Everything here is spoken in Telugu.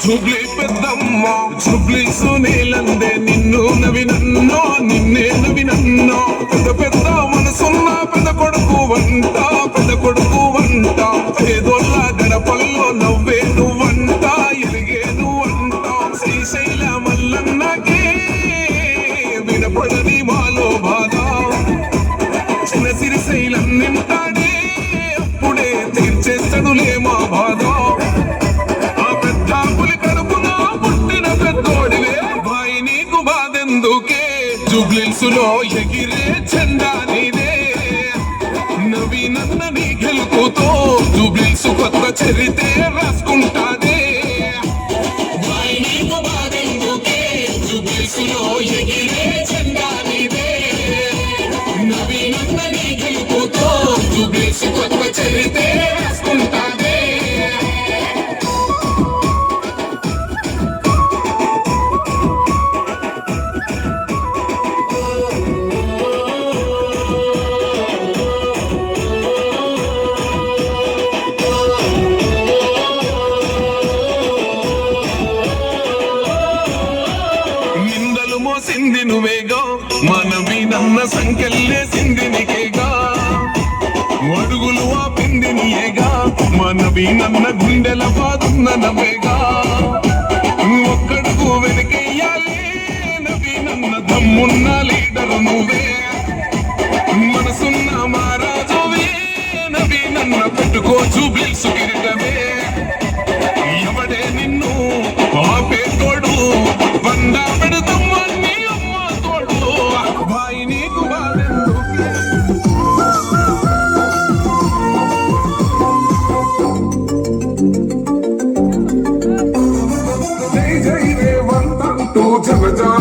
జూబ్లీ పెద్దమ్మ జూబ్లీ సునీలందే నిన్ను నవినన్నో నిన్నే నవినన్నో పెద్ద పెద్ద మనసున్న పెద్ద కొడుకు వంట పేదోళ్ళ గడపల్లో నవ్వే నువ్వంట ఎరిగే నువ్వంట శ్రీశైల మల్లన్నకే వినపడని మాలో బాధ చిన్న శ్రీశైలం నింటాడే అప్పుడే తీర్చేస్తాడులే మా బాధ జూబ్లీసులో ఎగిరే జెండా నీదే నవీనన్న నీ గెలుపుతో జూబ్లీసు కొత్త చరితే రాసుకుంటాదే జూబ్లీసులో ఎగిరే జెండా నీదే నవీనన్న నీ గెలుపుతో జూబ్లీసు కొత్త చరితే రాసుకుంటాదే మోసింది నువ్వేగా మనవి నన్న సంకెళ్ళేసింది నీకేగా అడుగులు ఆపింది నీయేగా మనవి నన్న గుండెల బాదున్న నవ్వేగా ఒక్కడుగు వెనకెయ్యాలి నవి నన్న దమ్మున్న లీడరు నువ్వే మనసున్న మహారాజువే నవి నన్న పెట్టుకో జూబ్లీసు కిరీటమే ఎవడే నిన్ను ఆపే తోడు బండా పెడతాం జగజా